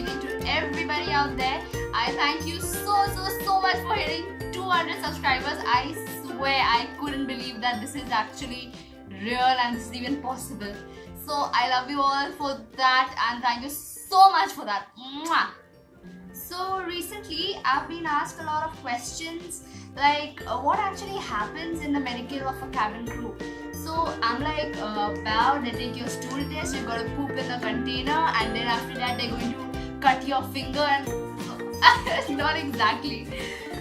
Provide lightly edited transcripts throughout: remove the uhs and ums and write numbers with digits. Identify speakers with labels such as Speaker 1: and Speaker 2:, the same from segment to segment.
Speaker 1: evening to everybody out there. I thank you so much for hitting 200 subscribers. I swear I couldn't believe that this is actually real and this is even possible. So I love you all for that and thank you so much for that. Mwah! So recently I've been asked a lot of questions like what actually happens in the medical of a cabin crew. So I'm like, wow, they take your stool test, you gotta poop in the container and then after that they're going to cut your finger and not exactly.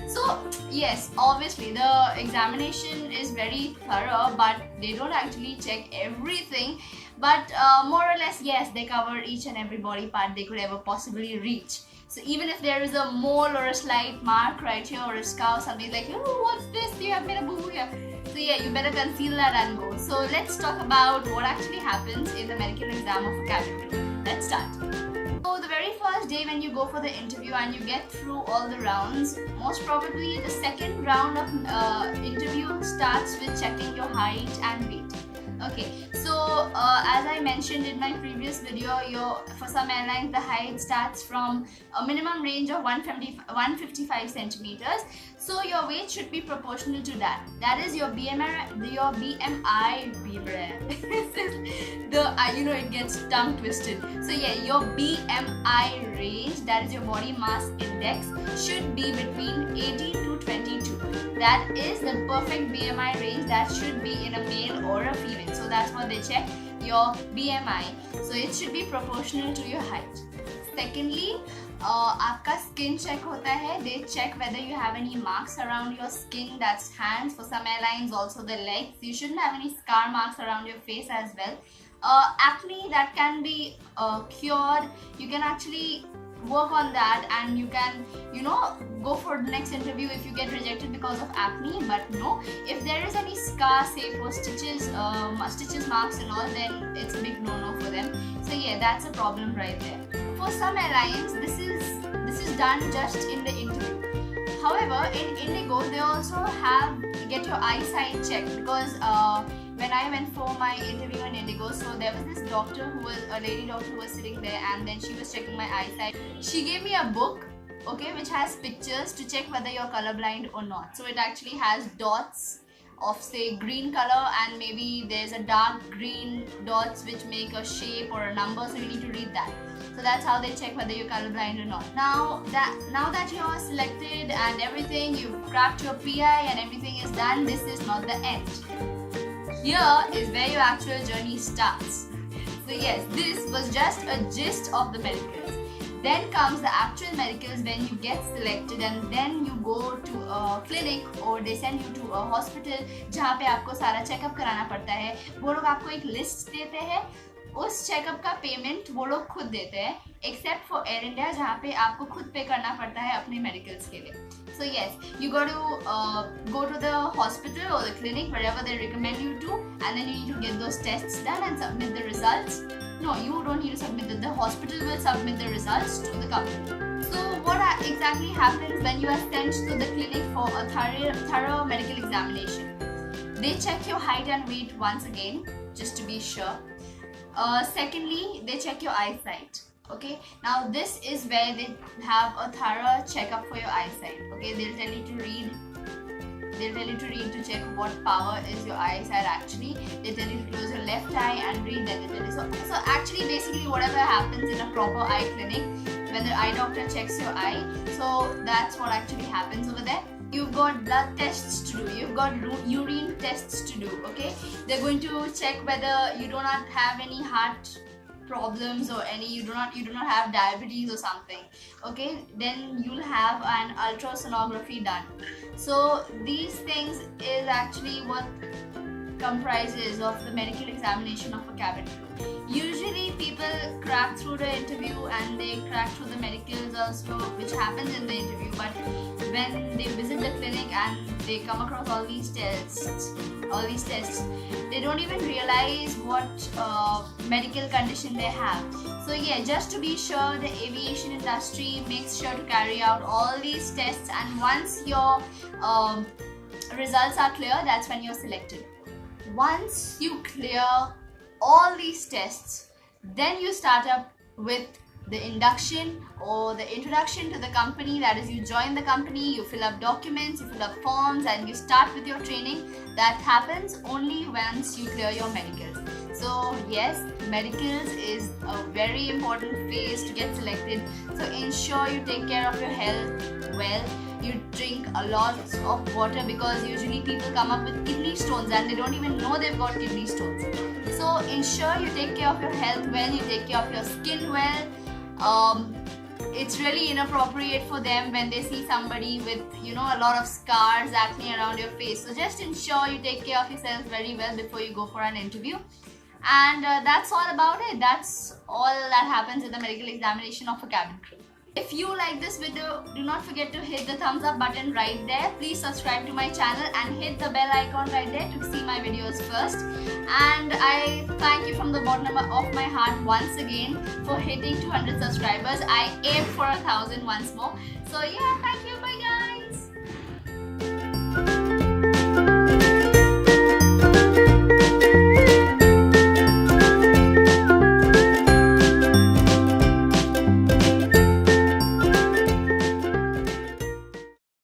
Speaker 1: So yes, obviously the examination is very thorough but they don't actually check everything, but more or less yes, they cover each and every body part they could ever possibly reach. So even if there is a mole or a slight mark right here or a scar or something like, oh, what's this? You have made a boo here. So yeah, you better conceal that and go. So let's talk about what actually happens in the medical exam of a cabin crew. Let's start. So the very first day when you go for the interview and you get through all the rounds, most probably the second round of interview starts with checking your height and weight. Okay, so as I mentioned in my previous video, for some airlines the height starts from a minimum range of 155 centimeters. So your weight should be proportional to that. That is your BMI. Your BMI. You know it gets tongue twisted. So yeah, your BMI range, that is your body mass index, should be between 18 to 22. That is the perfect BMI range that should be in a male or a female. So that's what they check, your BMI. So it should be proportional to your height. Secondly, आपका skin check होता है. They check whether you have any marks around your skin. That's hands. For some airlines, also the legs. You shouldn't have any scar marks around your face as well. Acne, that can be cured. You can actually work on that and you can, go for the next interview if you get rejected because of acne. But no, if there is any scar, say for stitches, marks and all, then it's a big no-no for them. So yeah, that's a problem right there. For some airlines, this is done just in the interview. However, in Indigo, they also get your eyesight checked because when I went for my interview in Indigo, so there was this doctor a lady doctor who was sitting there and then she was checking my eyesight. She gave me a book, okay, which has pictures to check whether you're colorblind or not. So it actually has dots of say green color and maybe there's a dark green dots which make a shape or a number, so you need to read that. So that's how they check whether you're colorblind or not. Now that you're selected and everything, you've cracked your PI and everything is done, this is not the end. Here is where your actual journey starts. So yes, this was just a gist of the medicals. Then comes the actual medicals when you get selected and then you go to a clinic or they send you to a hospital जहाँ पे आपको सारा checkup कराना पड़ता है. वो लोग आपको एक लिस्ट देते हैं, उस चेकअप का पेमेंट वो लोग खुद देते हैं, एक्सेप्ट फॉर एयर इंडिया जहाँ पे आपको खुद पे करना पड़ता है अपने मेडिकल्स के लिए. So yes, you got to go to the hospital or the clinic, wherever they recommend you to, and then you need to get those tests done and submit the results. No, you don't need to submit them. The hospital will submit the results to the company. So what exactly happens when you are sent to the clinic for a thorough medical examination? They check your height and weight once again, just to be sure. Secondly, they check your eyesight. Okay, now this is where they have a thorough checkup for your eyesight. Okay, they'll tell you to read to check what power is your eyesight actually. They tell you to close your left eye and read that. So actually basically whatever happens in a proper eye clinic when the eye doctor checks your eye, so that's what actually happens over there. You've got blood tests to do, you've got urine tests to do. Okay, they're going to check whether you do not have any heart problems or you do not have diabetes or something. Okay, then you'll have an ultrasonography done. So these things is actually what comprises of the medical examination of a cabin crew. Usually people crack through the interview and they crack through the medicals also, which happens in the interview, but when they visit the clinic and they come across all these tests, they don't even realize what medical condition they have. So yeah, just to be sure, the aviation industry makes sure to carry out all these tests, and once your results are clear, that's when you're selected. Once you clear all these tests, then you start up with the induction or the introduction to the company, that is you join the company, you fill up documents, you fill up forms and you start with your training. That happens only once you clear your medicals. So yes, medicals is a very important phase to get selected. So ensure you take care of your health well. You drink a lot of water, because usually people come up with kidney stones and they don't even know they've got kidney stones. So ensure you take care of your health well, you take care of your skin well. It's really inappropriate for them when they see somebody with, you know, a lot of scars, acne around your face. So just ensure you take care of yourself very well before you go for an interview. And that's all about it. That's all that happens in the medical examination of a cabin crew. If you like this video, do not forget to hit the thumbs up button right there. Please subscribe to my channel and hit the bell icon right there to see my videos first. And I thank you from the bottom of my heart once again for hitting 200 subscribers. I aim for 1,000 once more. So yeah, thank you. Bye guys.